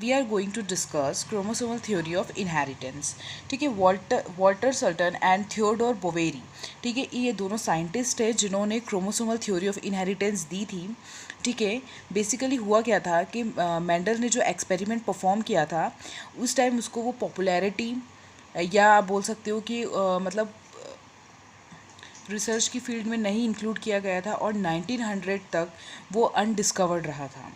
We are going to discuss chromosomal theory of inheritance. ठीक है, Walter Sutton and Theodor Boveri, ठीक है, ये दोनों साइंटिस्ट है जिन्होंने क्रोमोसोमल थ्योरी ऑफ इनहेरिटेंस दी थी। ठीक है, बेसिकली हुआ क्या था कि मेंडल ने जो एक्सपेरिमेंट परफॉर्म किया था उस टाइम उसको वो पॉपुलैरिटी या आप बोल सकते हो कि मतलब रिसर्च की फील्ड में नहीं इंक्लूड किया गया था और 1900 तक वो अनडिस्कवर्ड रहा था।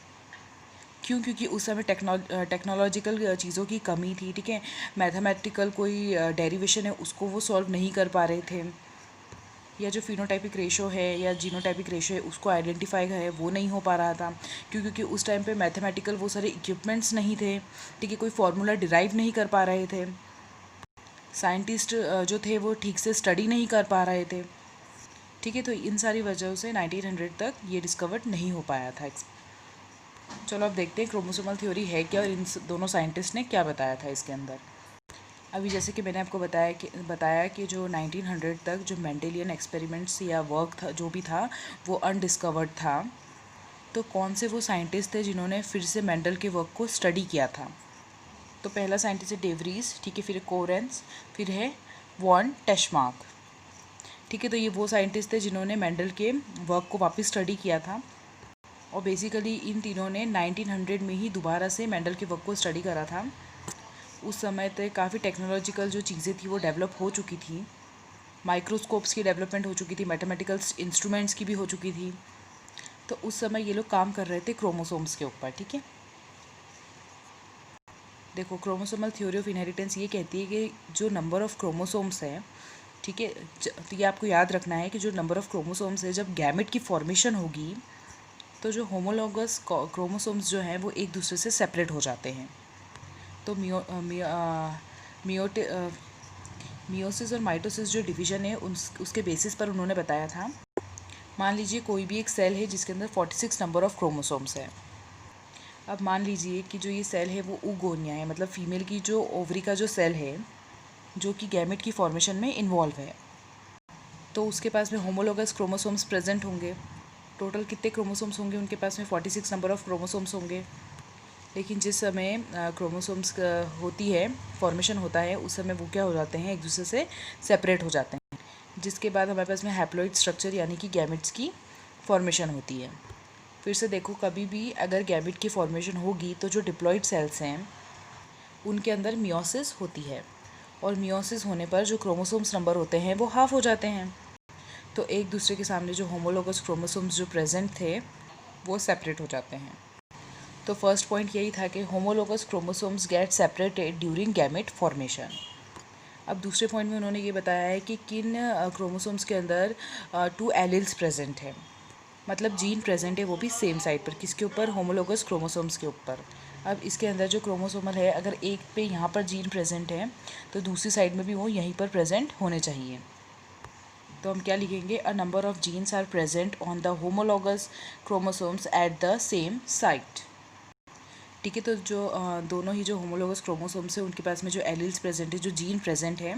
क्यों? क्योंकि उस समय टेक्नोलॉजिकल चीज़ों की कमी थी। ठीक है, मैथमेटिकल कोई डेरिवेशन है उसको वो सॉल्व नहीं कर पा रहे थे, या जो फिनोटाइपिक रेशो है या जीनोटाइपिक रेशो है उसको आइडेंटिफाई है वो नहीं हो पा रहा था। क्यों? क्योंकि उस टाइम पे मैथमेटिकल वो सारे इक्विपमेंट्स नहीं थे। ठीक है, कोई फार्मूला डिराइव नहीं कर पा रहे थे, साइंटिस्ट जो थे वो ठीक से स्टडी नहीं कर पा रहे थे। ठीक है, तो इन सारी वजहों से 1900 तक ये डिस्कवर्ड नहीं हो पाया था। चलो अब देखते हैं क्रोमोसोमल थ्योरी है क्या और इन दोनों साइंटिस्ट ने क्या बताया था इसके अंदर। अभी जैसे कि मैंने आपको बताया कि जो 1900 तक जो मेंडेलियन एक्सपेरिमेंट्स या वर्क था जो भी था वो अनडिस्कवर्ड था। तो कौन से वो साइंटिस्ट थे जिन्होंने फिर से मेंडल के वर्क को स्टडी किया था? तो पहला साइंटिस्ट है डेवरीज, ठीक है, फिर कोरेंस, फिर है वॉन टेशमार्क। ठीक है, तो ये वो साइंटिस्ट थे जिन्होंने मेंडल के वर्क को वापस स्टडी किया था और बेसिकली इन तीनों ने 1900 में ही दोबारा से मेंडल के वर्क को स्टडी करा था। उस समय तक काफ़ी टेक्नोलॉजिकल जो चीज़ें थी वो डेवलप हो चुकी थी, माइक्रोस्कोप्स की डेवलपमेंट हो चुकी थी, मैथमेटिकल इंस्ट्रूमेंट्स की भी हो चुकी थी। तो उस समय ये लोग काम कर रहे थे क्रोमोसोम्स के ऊपर। ठीक है, देखो क्रोमोसोमल थ्योरी ऑफ इनहेरिटेंस ये कहती है कि जो नंबर ऑफ़ क्रोमोसोम्स है, ठीक है, तो ये आपको याद रखना है कि जो नंबर ऑफ़ क्रोमोसोम्स है जब गैमेट की फॉर्मेशन होगी तो जो होमोलॉगस क्रोमोसोम्स जो हैं वो एक दूसरे से सेपरेट हो जाते हैं। तो मियोसिस और माइटोसिस जो डिवीज़न है उसके बेसिस पर उन्होंने बताया था। मान लीजिए कोई भी एक सेल है जिसके अंदर 46 नंबर ऑफ़ क्रोमोसोम्स है। अब मान लीजिए कि जो ये सेल है वो ऊगोनिया है, मतलब फीमेल की जो ओवरी का जो सेल है जो कि गैमेट की फॉर्मेशन में इन्वॉल्व है। तो उसके पास में होमोलोगस क्रोमोसोम्स प्रेजेंट होंगे। टोटल कितने क्रोमोसोम्स होंगे उनके पास में? 46 नंबर ऑफ़ क्रोमोसोम्स होंगे। लेकिन जिस समय क्रोमोसोम्स होती है, फॉर्मेशन होता है, उस समय वो क्या हो जाते हैं, एक दूसरे से सेपरेट हो जाते हैं, जिसके बाद हमारे पास में हैप्लॉइड स्ट्रक्चर यानी कि गैमेट्स की फॉर्मेशन होती है। फिर से देखो, कभी भी अगर गैमेट की फॉर्मेशन होगी तो जो डिप्लॉइड सेल्स हैं उनके अंदर मियोसिस होती है और मियोसिस होने पर जो क्रोमोसोम्स नंबर होते हैं वो हाफ हो जाते हैं। तो एक दूसरे के सामने जो होमोलोगस क्रोमोसोम्स जो प्रेजेंट थे वो सेपरेट हो जाते हैं। तो फर्स्ट पॉइंट यही था कि homologous chromosomes get separated during gamete formation. अब दूसरे पॉइंट में उन्होंने ये बताया है कि किन क्रोमोसोम्स के अंदर 2 एलिल्स प्रेजेंट है, मतलब जीन प्रेजेंट है वो भी सेम साइड पर। किसके ऊपर? होमोलोगस क्रोमोसोम्स के ऊपर। अब इसके अंदर जो क्रोमोसोमल है, अगर एक पे यहाँ पर जीन प्रेजेंट है तो दूसरी साइड में भी वो यहीं पर प्रेजेंट होने चाहिए। तो हम क्या लिखेंगे? A number of genes are present on the homologous chromosomes at the same site. ठीक है, तो जो दोनों ही जो होमोलोगस क्रोमोसोम्स है उनके पास में जो एलील्स प्रेजेंट है, जो जीन प्रेजेंट है,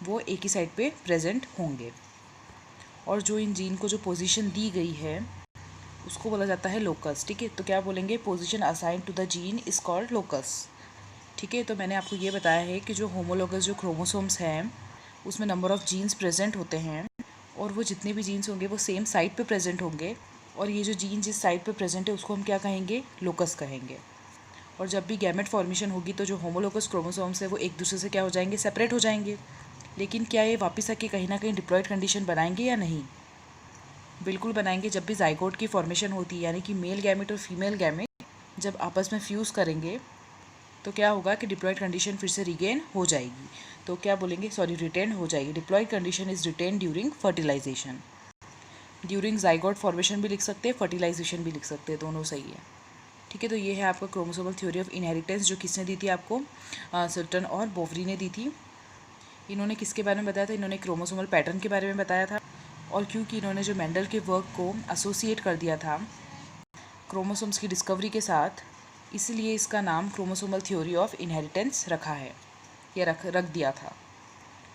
वो एक ही साइड पे प्रेजेंट होंगे। और जो इन जीन को जो पोजीशन दी गई है उसको बोला जाता है लोकस। ठीक है, तो क्या बोलेंगे? Position assign to the gene is called locus. ठीक है, तो मैंने आपको ये बताया है कि जो होमोलोगस जो क्रोमोसोम्स हैं उसमें नंबर ऑफ़ जीन्स प्रेजेंट होते हैं और वो जितने भी जीन्स होंगे वो सेम साइट पे प्रेजेंट होंगे। और ये जो जीन जिस साइट पे प्रेजेंट है उसको हम क्या कहेंगे? लोकस कहेंगे। और जब भी गैमेट फॉर्मेशन होगी तो जो होमोलोगस क्रोमोसोम्स है वो एक दूसरे से क्या हो जाएंगे? सेपरेट हो जाएंगे। लेकिन क्या ये वापस आके कहीं ना कहीं डिप्लॉयड कंडीशन बनाएंगे या नहीं? बिल्कुल बनाएंगे। जब भी जाइगोट की फॉर्मेशन होती है यानी कि मेल गैमेट और फीमेल गैमेट जब आपस में फ्यूज़ करेंगे तो क्या होगा कि डिप्लॉयड कंडीशन फिर से रिगेन हो जाएगी। तो क्या बोलेंगे? सॉरी, रिटेन हो जाएगी। Diploid condition is retain during fertilisation. During zygote formation भी लिख सकते हैं, फर्टिलाइजेशन भी लिख सकते हैं, दोनों सही है। ठीक है, तो ये है आपका क्रोमोसोमल थ्योरी ऑफ इनहेरिटेंस जो किसने दी थी आपको? सल्टन और बोवरी ने दी थी। इन्होंने किसके बारे में बताया था? इन्होंने क्रोमोसोमल पैटर्न के बारे में बताया था। और क्योंकि इन्होंने जो मेंडल के वर्क को एसोसिएट कर दिया था क्रोमोसोम्स की डिस्कवरी के साथ, इसलिए इसका नाम क्रोमोसोमल थ्योरी ऑफ इनहेरिटेंस रखा है या रख दिया था।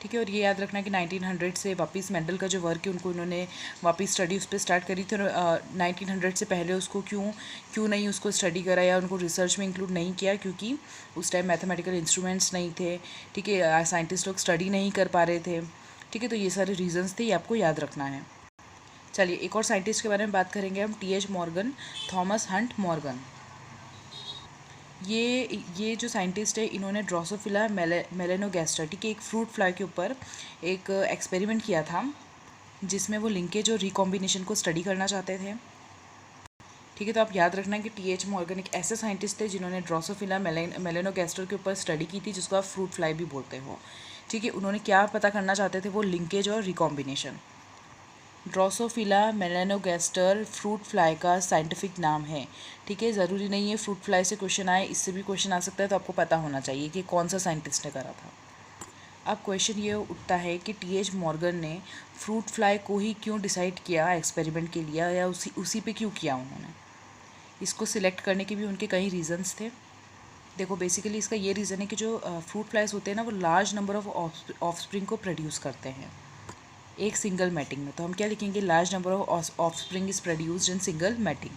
ठीक है। और ये याद रखना कि 1900 से वापस मेंडल का जो वर्क है उनको इन्होंने वापस स्टडी उस पर स्टार्ट करी थी। और 1900 से पहले उसको क्यों नहीं उसको स्टडी करा या उनको रिसर्च में इंक्लूड नहीं किया, क्योंकि उस टाइम मैथमेटिकल इंस्ट्रूमेंट्स नहीं थे। ठीक है, साइंटिस्ट लोग स्टडी नहीं कर पा रहे थे। ठीक है, तो ये सारे रीजंस थे, ये आपको याद रखना है। चलिए एक और साइंटिस्ट के बारे में बात करेंगे हम, T H Morgan, Thomas Hunt Morgan. ये जो साइंटिस्ट है इन्होंने ड्रोसोफिला मेलेनोगैस्टर, ठीक है, एक फ्रूट फ्लाई के ऊपर एक एक्सपेरिमेंट किया था जिसमें वो लिंकेज और रिकॉम्बिनेशन को स्टडी करना चाहते थे। ठीक है, तो आप याद रखना कि टी एच मॉर्गन एक ऐसे साइंटिस्ट थे जिन्होंने ड्रोसोफिला मेलेनोगैस्टर के ऊपर स्टडी की थी, जिसको आप फ्रूट फ्लाई भी बोलते हो। ठीक है, उन्होंने क्या पता करना चाहते थे, वो लिंकेज और रिकॉम्बिनेशन। ड्रोसोफिला मेलेनोगैस्टर फ्रूट फ्लाई का साइंटिफिक नाम है। ठीक है, ज़रूरी नहीं है फ्रूट फ्लाई से क्वेश्चन आए, इससे भी क्वेश्चन आ सकता है, तो आपको पता होना चाहिए कि कौन सा साइंटिस्ट ने करा था। अब क्वेश्चन ये उठता है कि टी एच मॉर्गन ने फ्रूट फ्लाई को ही क्यों डिसाइड किया एक्सपेरिमेंट के लिए, या उसी पे क्यों किया उन्होंने। इसको सिलेक्ट करने के भी उनके कई रीजंस थे। देखो बेसिकली इसका ये रीज़न है कि जो फ्रूट फ्लाइज होते हैं ना, वो लार्ज नंबर ऑफ ऑफस्प्रिंग को प्रोड्यूस करते हैं एक सिंगल मैटिंग में। तो हम क्या लिखेंगे, large number of offspring is produced in single mating.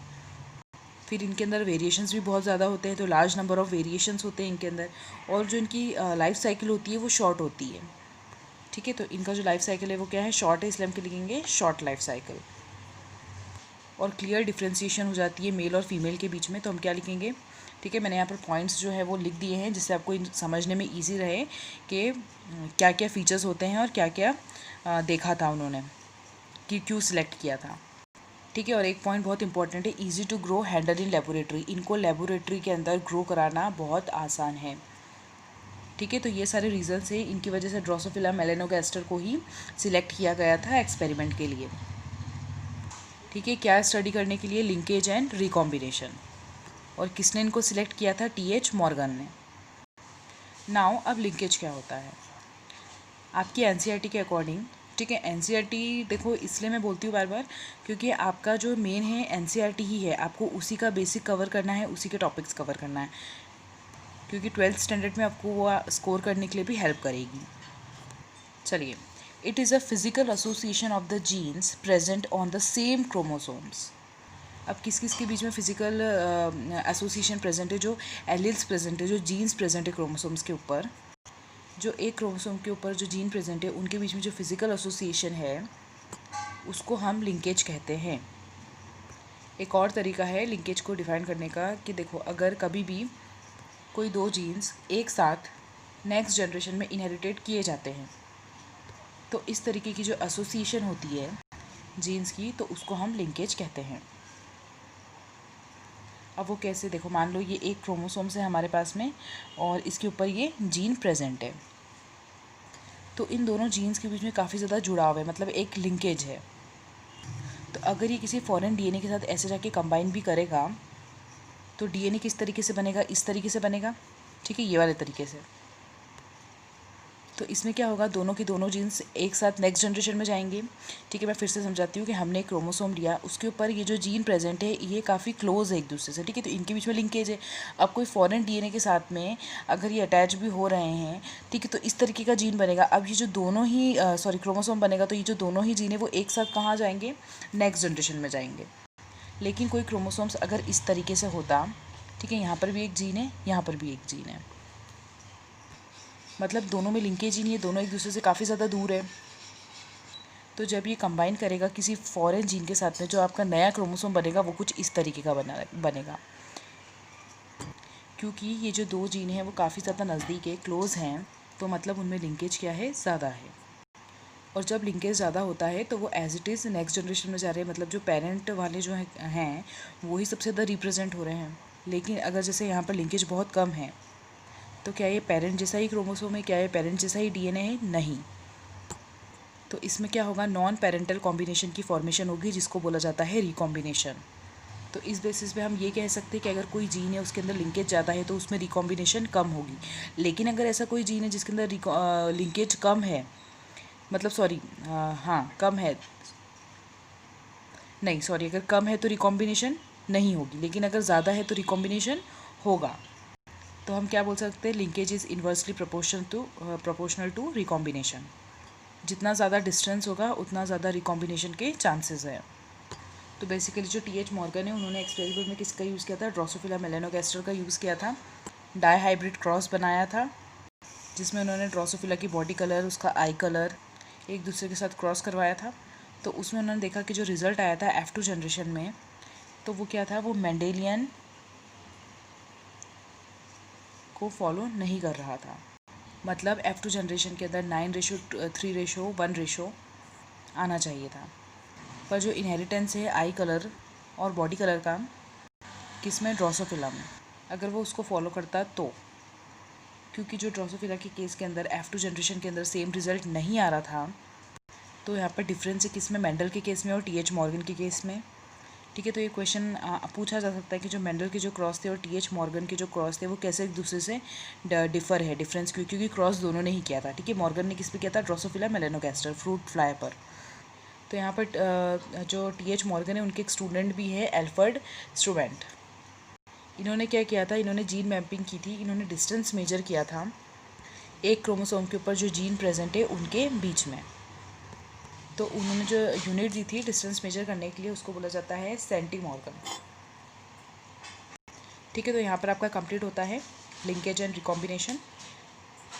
फिर इनके अंदर वेरिएशंस भी बहुत ज़्यादा होते हैं, तो लार्ज नंबर ऑफ वेरिएशंस होते हैं इनके अंदर। और जो इनकी लाइफ साइकिल होती है वो शॉर्ट होती है। ठीक है, तो इनका जो लाइफ साइकिल है वो क्या है, शॉर्ट है, इसलिए हम क्या लिखेंगे, शॉर्ट लाइफ साइकिल। और क्लियर डिफ्रेंसीशन हो जाती है मेल और फीमेल के बीच में, तो हम क्या लिखेंगे। ठीक है, मैंने यहाँ पर पॉइंट्स जो है वो लिख दिए हैं जिससे आपको समझने में ईजी रहे कि क्या क्या फ़ीचर्स होते हैं और क्या क्या देखा था उन्होंने कि क्यों सिलेक्ट किया था। ठीक है, और एक पॉइंट बहुत इंपॉर्टेंट है, easy to grow handle in laboratory. इनको लेबोरेटरी के अंदर ग्रो कराना बहुत आसान है। ठीक है, तो ये सारे रीजंस है, इनकी वजह से ड्रोसोफिला मेलेनोगैस्टर को ही सिलेक्ट किया गया था एक्सपेरिमेंट के लिए। ठीक है, क्या स्टडी करने के लिए, लिंकेज एंड रिकॉम्बिनेशन। और किसने इनको सिलेक्ट किया था, टी एच मॉर्गन ने। नाउ अब लिंकेज क्या होता है आपकी एनसीईआरटी के अकॉर्डिंग। ठीक है, एनसीईआरटी देखो इसलिए मैं बोलती हूँ बार बार, क्योंकि आपका जो मेन है एनसीईआरटी ही है, आपको उसी का बेसिक कवर करना है, उसी के टॉपिक्स कवर करना है, क्योंकि 12th स्टैंडर्ड में आपको वो स्कोर करने के लिए भी हेल्प करेगी। चलिए, it is a physical association of the genes present on the same chromosomes. अब किस किस के बीच में फिजिकल एसोसिएशन प्रेजेंट है, जो एलिल्स प्रेजेंट है, जो जीन्स प्रेजेंट है क्रोमोसोम्स के ऊपर, जो एक क्रोमोसोम के ऊपर जो जीन प्रेजेंट है उनके बीच में जो फिजिकल एसोसिएशन है उसको हम लिंकेज कहते हैं। एक और तरीका है लिंकेज को डिफाइन करने का कि देखो, अगर कभी भी कोई दो जीन्स एक साथ नेक्स्ट जनरेशन में इनहेरिटेड किए जाते हैं, तो इस तरीके की जो एसोसिएशन होती है जीन्स की, तो उसको हम लिंकेज कहते हैं। अब वो कैसे, देखो मान लो ये एक क्रोमोसोम्स है हमारे पास में और इसके ऊपर ये जीन प्रेजेंट है, तो इन दोनों जीन्स के बीच में काफ़ी ज़्यादा जुड़ाव है, मतलब एक लिंकेज है। तो अगर ये किसी फॉरेन डीएनए के साथ ऐसे जाके कंबाइन भी करेगा, तो डीएनए किस तरीके से बनेगा, इस तरीके से बनेगा। ठीक है, ये वाले तरीके से। तो इसमें क्या होगा, दोनों की दोनों जीन्स एक साथ नेक्स्ट जनरेशन में जाएंगे। ठीक है, मैं फिर से समझाती हूँ कि हमने एक क्रोमोसोम लिया, उसके ऊपर ये जो जीन प्रेजेंट है ये काफ़ी क्लोज है एक दूसरे से। ठीक है, तो इनके बीच में लिंकेज है। अब कोई फॉरेन डीएनए के साथ में अगर ये अटैच भी हो रहे हैं, ठीक है, तो इस तरीके का जीन बनेगा। अब ये जो दोनों ही क्रोमोसोम बनेगा, तो ये जो दोनों ही जीन है वो एक साथ कहाँ जाएंगे, नेक्स्ट जनरेशन में जाएंगे। लेकिन कोई क्रोमोसोम्स अगर इस तरीके से होता, ठीक है, यहाँ पर भी एक जीन है, यहाँ पर भी एक जीन है, मतलब दोनों में लिंकेज ही नहीं है, दोनों एक दूसरे से काफ़ी ज़्यादा दूर है। तो जब ये कंबाइन करेगा किसी फॉरेन जीन के साथ में, जो आपका नया क्रोमोसोम बनेगा वो कुछ इस तरीके का बनेगा। क्योंकि ये जो दो जीन हैं वो काफ़ी ज़्यादा नज़दीक है, क्लोज़ हैं, तो मतलब उनमें लिंकेज क्या है, ज़्यादा है। और जब लिंकेज ज़्यादा होता है तो वो as it is next generation में जा रहे हैं, मतलब जो पेरेंट वाले जो हैं वो ही सबसे ज़्यादा रिप्रेजेंट हो रहे हैं। लेकिन अगर जैसे यहाँ पर लिंकेज बहुत कम है, तो क्या ये पेरेंट जैसा ही क्रोमोसोम है, क्या ये पेरेंट जैसा ही डीएनए है, नहीं। तो इसमें क्या होगा, नॉन पेरेंटल कॉम्बिनेशन की फॉर्मेशन होगी, जिसको बोला जाता है रिकॉम्बिनेशन। तो इस बेसिस पे हम ये कह सकते हैं कि अगर कोई जीन है उसके अंदर लिंकेज ज़्यादा है तो उसमें रिकॉम्बिनेशन कम होगी। लेकिन अगर ऐसा कोई जीन है जिसके अंदर लिंकेज कम है, मतलब हाँ कम है, नहीं सॉरी, अगर कम है तो रिकॉम्बिनेशन नहीं होगी, लेकिन अगर ज़्यादा है तो रिकॉम्बिनेशन होगा। तो हम क्या बोल सकते हैं, linkage is inversely proportional to recombination. जितना ज़्यादा डिस्टेंस होगा उतना ज़्यादा रिकॉम्बिनेशन के चांसेस हैं। तो बेसिकली जो टी.एच. मॉर्गन है उन्होंने एक्सपेरिमेंट में किसका यूज़ किया था, ड्रोसोफिला मेलानोगास्टर का यूज़ किया था। डाई हाइब्रिड क्रॉस बनाया था जिसमें उन्होंने ड्रोसोफिला की बॉडी कलर, उसका आई कलर एक दूसरे के साथ क्रॉस करवाया था। तो उसमें उन्होंने देखा कि जो रिज़ल्ट आया था F2 जनरेशन में, तो वो क्या था, वो मेंडेलियन को फॉलो नहीं कर रहा था। मतलब F2 जनरेशन के अंदर 9:3:1 आना चाहिए था। पर जो इनहेरिटेंस है आई कलर और बॉडी कलर का, किसमें, ड्रोसोफिला में, अगर वो उसको फॉलो करता तो, क्योंकि जो ड्रोसोफिला के केस के अंदर F2 जनरेशन के अंदर सेम रिज़ल्ट नहीं आ रहा था, तो यहाँ पर डिफरेंस है किसमें, मेंडल के केस में और टी.एच. मॉर्गन के केस में। ठीक है, तो ये क्वेश्चन पूछा जा सकता है कि जो मेंडल के जो क्रॉस थे और टी.एच. मॉर्गन के जो क्रॉस थे वो कैसे एक दूसरे से डिफर है, डिफरेंस क्योंकि क्रॉस दोनों ने ही किया था। ठीक है, मॉर्गन ने किस पे किया था, ड्रोसोफिला मेलानोगास्टर, फ्रूट फ्लाई पर। तो यहाँ पर जो टी.एच. मॉर्गन है उनके एक स्टूडेंट भी है, एल्फर्ड स्टूवेंट। इन्होंने क्या किया था, इन्होंने जीन मैपिंग की थी, इन्होंने डिस्टेंस मेजर किया था एक क्रोमोसोम के ऊपर जो जीन प्रेजेंट है उनके बीच में। तो उन्होंने जो यूनिट दी थी डिस्टेंस मेजर करने के लिए उसको बोला जाता है सेंटीमॉर्गन। ठीक है, तो यहाँ पर आपका कंप्लीट होता है लिंकेज एंड रिकॉम्बिनेशन।